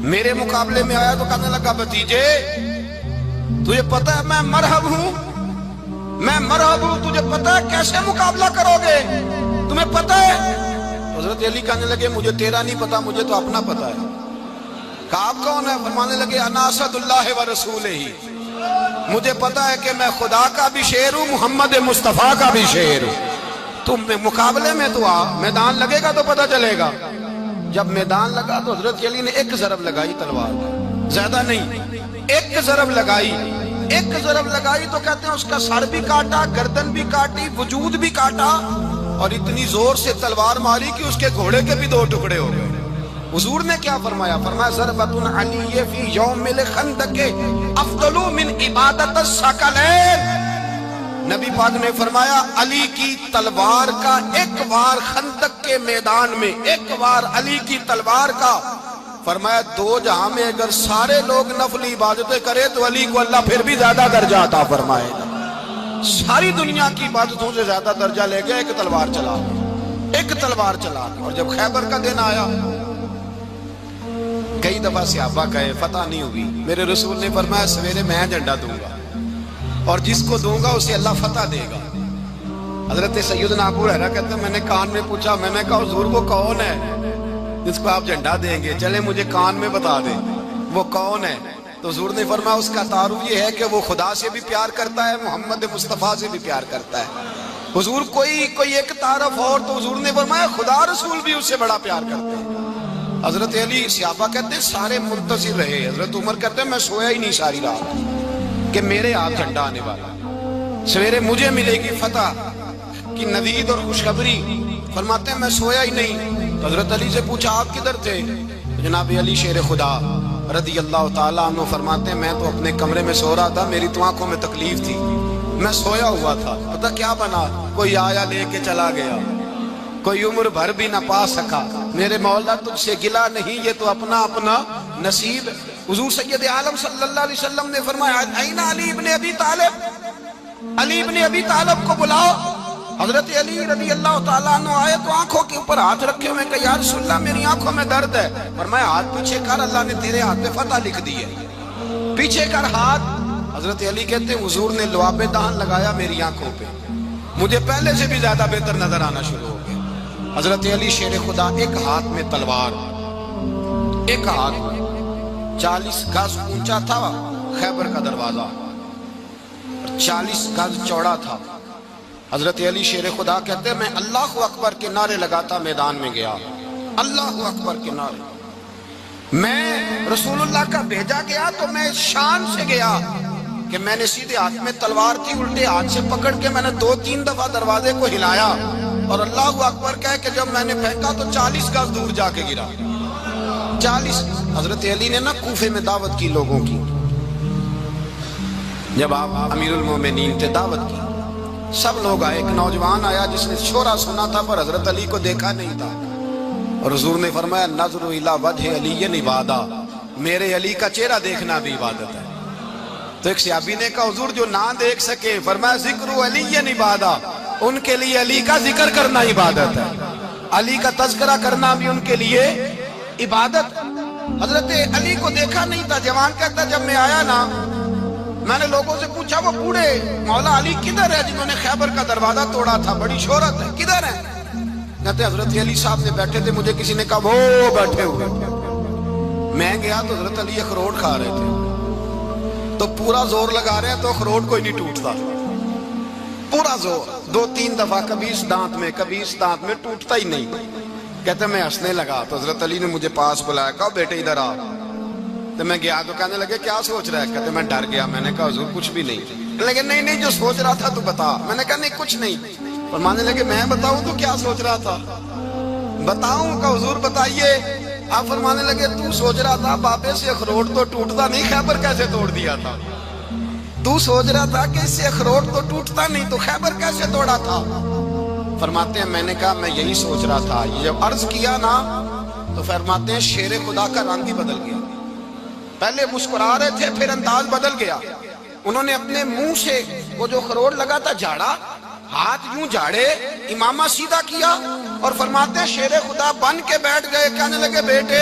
میرے مقابلے میں آیا تو کہنے لگا بھتیجے تجھے پتا ہے میں مرحب ہوں، میں مرحب ہوں، تجھے پتا ہے کیسے مقابلہ کرو گے، تمہیں پتا ہے؟ حضرت علی کہنے لگے مجھے تیرا نہیں پتا، مجھے تو اپنا پتا ہے۔ کہا آپ کون ہے؟ فرمانے لگے انا اسد اللہ و رسولہ، مجھے پتا ہے کہ میں خدا کا بھی شیر ہوں، محمد مصطفیٰ کا بھی شیر ہوں۔ تم مقابلے میں تو آ، میدان لگے گا تو پتا چلے گا۔ جب میدان لگا تو حضرت علی نے ایک ضرب لگائی تلوار، زیادہ نہیں، ایک ضرب لگائی، ایک ضرب لگائی تو کہتے ہیں اس کا سر بھی کاٹا، گردن بھی کاٹی، وجود بھی کاٹا، اور اتنی زور سے تلوار ماری کہ اس کے گھوڑے کے بھی 2 ٹکڑے ہو گئے۔ حضور نے کیا فرمایا؟ فرمایا ضربۃ علی فی یوم الخندق افضل من عبادت الثقلین۔ نبی پاک نے فرمایا علی کی تلوار کا ایک وار خندق کے میدان میں، ایک وار علی کی تلوار کا، فرمایا 2 جہاں میں اگر سارے لوگ نفلی عبادتیں کرے تو علی کو اللہ پھر بھی زیادہ درجہ عطا فرمائے گا۔ ساری دنیا کی عبادتوں سے زیادہ درجہ لے گیا، ایک تلوار چلا، ایک تلوار چلا۔ اور جب خیبر کا دن آیا، کئی دفعہ صحابہ کہے فتح نہیں ہوئی، میرے رسول نے فرمایا سویرے میں جھنڈا دوں گا اور جس کو دوں گا اسے اللہ فتح دے گا۔ حضرت سیدنا ابو ہریرہ کہتے ہیں میں نے کان میں پوچھا، میں نے کہا حضور وہ کون ہے جس کو آپ جھنڈا دیں گے؟ چلے مجھے کان میں بتا دیں وہ کون ہے۔ تو حضور نے فرمایا اس کا تعارف یہ ہے کہ وہ خدا سے بھی پیار کرتا ہے، محمد مصطفیٰ سے بھی پیار کرتا ہے۔ حضور کوئی ایک تعارف اور، تو حضور نے فرمایا خدا رسول بھی اس سے بڑا پیار کرتے ہیں۔ حضرت علی صحابہ کہتے ہیں سارے منتظر رہے، حضرت عمر کہتے ہیں میں سویا ہی نہیں ساری رات کہ میرے ہاتھ جھنڈا آنے والا، سویرے مجھے ملے گی فتح کی نوید اور خوشخبری۔ فرماتے ہیں میں سویا ہی نہیں۔ تو حضرت علی سے پوچھا آپ کدھر تھے؟ جناب علی شیر خدا رضی اللہ تعالیٰ عنہ فرماتے ہیں میں تو اپنے کمرے میں سو رہا تھا، میری تو آنکھوں میں تکلیف تھی، میں سویا ہوا تھا، پتہ کیا بنا؟ کوئی آیا لے کے چلا گیا، کوئی عمر بھر بھی نہ پا سکا۔ میرے مولا تجھ سے گلا نہیں، یہ تو اپنا اپنا نصیب۔ حضور سید عالم صلی اللہ علیہ وسلم نے فرمایا این علی ابن ابی طالب، علی ابن ابی طالب کو بلاؤ۔ حضرت علی رضی اللہ تعالیٰ عنہ آئے تو آنکھوں کے اوپر ہاتھ رکھے ہوئے کہ یا رسول اللہ میری آنکھوں میں درد ہے۔ فرمایا ہاتھ پیچھے کر، اللہ نے تیرے ہاتھ پہ فتح لکھ دی ہے، پیچھے کر ہاتھ۔ حضرت علی کہتے ہیں حضور نے لعاب دہن لگایا میری آنکھوں پہ، مجھے پہلے سے بھی زیادہ بہتر نظر آنا شروع ہو گیا۔ حضرت علی شیر خدا ایک ہاتھ میں تلوار، ایک ہاتھ 40 گز اونچا تھا خیبر کا دروازہ، 40 گز چوڑا تھا۔ حضرت علی شیر خدا کہتے ہیں میں اللہ اکبر کے نعرے لگاتا میدان میں گیا، اللہ اکبر کے نعرے۔ میں رسول اللہ کا بھیجا گیا تو میں شان سے گیا کہ میں نے سیدھے ہاتھ میں تلوار تھی، الٹے ہاتھ سے پکڑ کے میں نے 2-3 دفعہ دروازے کو ہلایا اور اللہ اکبر کہہ کہ جب میں نے پھینکا تو 40 گز دور جا کے گرا، 40۔ حضرت علی نے نا کوفے میں دعوت کی لوگوں کی، جب آپ امیر المومنین تھے دعوت کی، سب لوگ آئے۔ ایک نوجوان آیا جس نے شورا سنا تھا پر حضرت علی کو دیکھا نہیں تھا، اور حضور نے فرمایا نظر الی وجہ علی عبادہ، میرے علی کا چہرہ دیکھنا بھی عبادت ہے۔ تو ایک صحابی نے کہا حضور جو نہ دیکھ سکے، فرمایا ذکر علی عبادہ، ان کے لیے علی کا ذکر کرنا عبادت ہے، علی کا تذکرہ کرنا بھی ان کے لیے عبادت۔ حضرت علی کو دیکھا نہیں تھا، جوان کہتا جب میں آیا نا میں نے لوگوں سے پوچھا وہ بوڑھے مولا علی کدھر ہے جنہوں نے خیبر کا دروازہ توڑا تھا، بڑی شہرت ہے، کدھر ہے؟ کہتے حضرت علی صاحب نے بیٹھے تھے، مجھے کسی نے کہا وہ بیٹھے ہوئے۔ میں گیا تو حضرت علی اخروٹ کھا رہے تھے، تو پورا زور لگا رہے ہیں تو اخروٹ کوئی نہیں ٹوٹتا، پورا زور 2-3 دفعہ، کبھی اس دانت میں کبھی اس دانت میں، ٹوٹتا ہی نہیں۔ کہتے میں ہنسنے لگا تو حضرت علی نے مجھے پاس بلایا، کہا بیٹے ادھر آ۔ تو میں گیا تو کہنے لگے کیا سوچ رہا ہے؟ کہتے میں ڈر گیا، میں نے کہا حضور کچھ بھی نہیں۔ لیکن نہیں جو سوچ رہا تھا تو بتا۔ میں نے کہا نہیں کچھ نہیں۔ فرمانے لگے میں بتاؤں تو کیا سوچ رہا تھا؟ بتاؤں؟ کہ حضور بتائیے۔ آپ فرمانے لگے تو سوچ رہا تھا بابے سے اخروٹ تو ٹوٹتا نہیں، خیبر کیسے توڑ دیا تھا؟ تو سوچ رہا تھا کہ اس سے اخروٹ تو ٹوٹتا نہیں تو خیبر کیسے توڑا تھا؟ فرماتے ہیں میں نے کہا میں یہی سوچ رہا تھا۔ یہ جب عرض کیا نا تو فرماتے ہیں شیر خدا کا رنگ ہی بدل گیا، پہلے مسکرا رہے تھے پھر انداز بدل گیا۔ انہوں نے اپنے منہ سے وہ جو خروٹ لگا تھا جھاڑا، ہاتھ یوں جھاڑے، امامہ سیدھا کیا اور فرماتے ہیں شیر خدا بن کے بیٹھ گئے، کہنے لگے بیٹے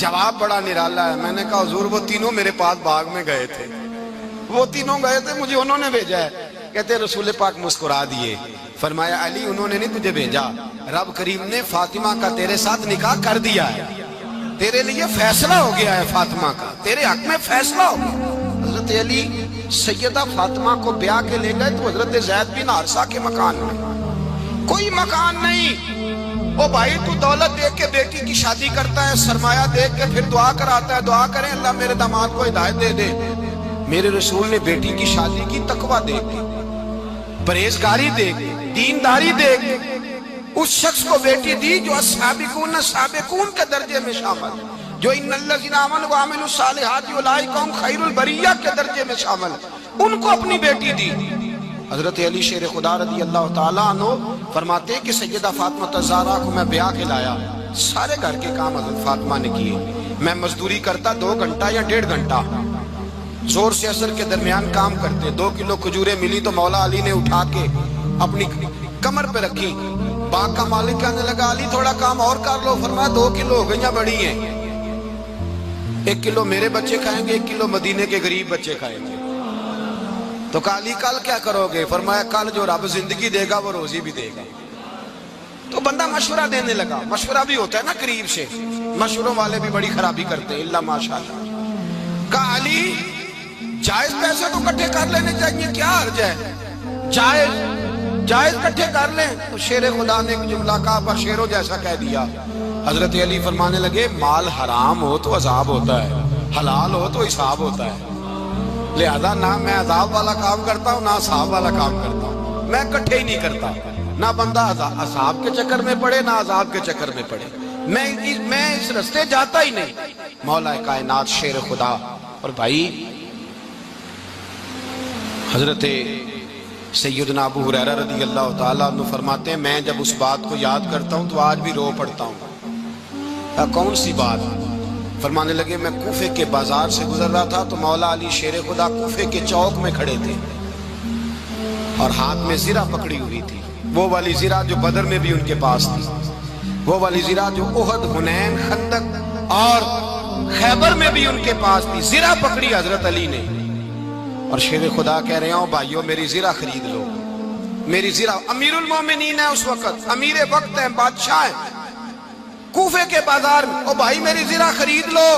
جواب بڑا نرالا ہے. میں نے کہا حضور وہ تینوں میرے پاس باغ میں گئے تھے, وہ تینوں گئے تھے, مجھے انہوں نے بھیجا ہے. کہتے رسول پاک مسکرا دیے, فرمایا علی انہوں نے نہیں تجھے بھیجا, رب کریم نے فاطمہ کا تیرے ساتھ نکاح کر دیا ہے, تیرے لیے فیصلہ ہو گیا ہے فاطمہ کا, تیرے حق میں فیصلہ ہو گیا. حضرت علی سیدہ فاطمہ کو بیاہ کے لے گئے تو حضرت زید بن حارثہ کے مکان میں, کوئی مکان نہیں. او بھائی تو دولت دیکھ کے بیٹی کی شادی کرتا ہے, سرمایہ دیکھ کے پھر دعا کراتا ہے, دعا کریں اللہ میرے داماد کو ہدایت دے دے. میرے رسول نے بیٹی کی شادی کی تقوی دیکھ کے, پرہیزگاری دیکھ کے, دینداری دیکھ کے اس شخص کو بیٹی دی جو السابقون سابقون کے درجے میں شامل, جو ان الذین آمنوا وعملوا الصالحات اولئک هم خیر البریہ کے درجے میں شامل, ان کو اپنی بیٹی دی. حضرت علی شیر خدا رضی اللہ تعالیٰ عنہ فرماتے کہ سیدہ فاطمہ الزہرا کو میں بیاہ کے لایا, سارے گھر کے کام حضرت فاطمہ نے کیے. میں مزدوری کرتا 2 گھنٹہ یا 1.5 گھنٹہ, زور سے اثر کے درمیان کام کرتے. 2 کلو کھجوریں ملی تو مولا علی نے اٹھا کے اپنی کمر پہ رکھی. باغ کا مالک کہنے لگا علی تھوڑا کام اور کر لو. فرمایا 2 کلو ہو گئیں بڑی ہیں, 1 کلو میرے بچے کھائیں گے, 1 کلو مدینے کے غریب بچے کھائیں گے. تو کہا علی کل کیا کرو گے؟ فرمایا کل جو رب زندگی دے گا وہ روزی بھی دے گا. تو بندہ مشورہ دینے لگا. مشورہ بھی ہوتا ہے نا قریب سے, مشوروں والے بھی بڑی خرابی کرتے ہیں اللہ ماشاءاللہ. کہا علی جائز پیسے تو کٹھے کر لینے چاہیے, کیا حرج ہے, جائز کٹھے کر لیں. تو شیر خدا نے ایک جملہ کہا پر شیروں جیسا کہہ دیا. حضرت علی فرمانے لگے مال حرام ہو تو عذاب ہوتا ہے, حلال ہو تو حساب ہوتا ہے, لہذا نہ میں عذاب والا کام کرتا ہوں نہ حساب والا کام کرتا ہوں, میں کٹھے ہی نہیں کرتا. نہ بندہ عذاب کے چکر میں پڑے نہ عذاب کے چکر میں پڑے, میں اس رستے جاتا ہی نہیں. مولا کائنات شیر خدا. اور بھائی حضرت سیدنا ابو ہریرہ رضی اللہ تعالیٰ عنہ فرماتے ہیں میں جب اس بات کو یاد کرتا ہوں تو آج بھی رو پڑتا ہوں. کون سی بات؟ فرمانے لگے میں کوفے کے بازار سے گزر رہا تھا تو مولا علی شیر خدا کوفے کے چوک میں کھڑے تھے اور ہاتھ میں زرہ پکڑی ہوئی تھی, وہ والی زرہ جو بدر میں بھی ان کے پاس تھی, وہ والی زرہ جو احد, حنین, خندق اور خیبر میں بھی ان کے پاس تھی. زرہ پکڑی حضرت علی نے اور شیر خدا کہہ رہے ہوں بھائیو میری زرہ خرید لو. میری زرہ, امیر المومنین ہے اس وقت, امیر وقت ہے, بادشاہ ہے, کوفے کے بازار میں, او بھائی میری زرہ خرید لو.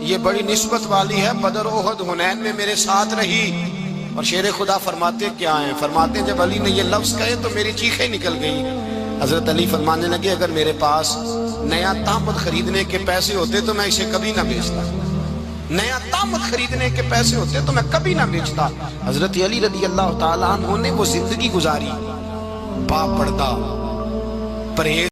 یہ بڑی نسبت والی ہے, بدر, احد, حنین میں میرے ساتھ رہی. اور شیر خدا فرماتے کیا ہیں؟ فرماتے جب علی نے یہ لفظ کہے تو میری چیخیں نکل گئی. حضرت علی فرمانے لگے اگر میرے پاس نیا تامت خریدنے کے پیسے ہوتے تو میں اسے کبھی نہ بیچتا, نیا تامت خریدنے کے پیسے ہوتے تو میں کبھی نہ بیچتا. حضرت علی رضی اللہ تعالیٰ عنہ نے وہ زندگی گزاری با پردہ, پرہیز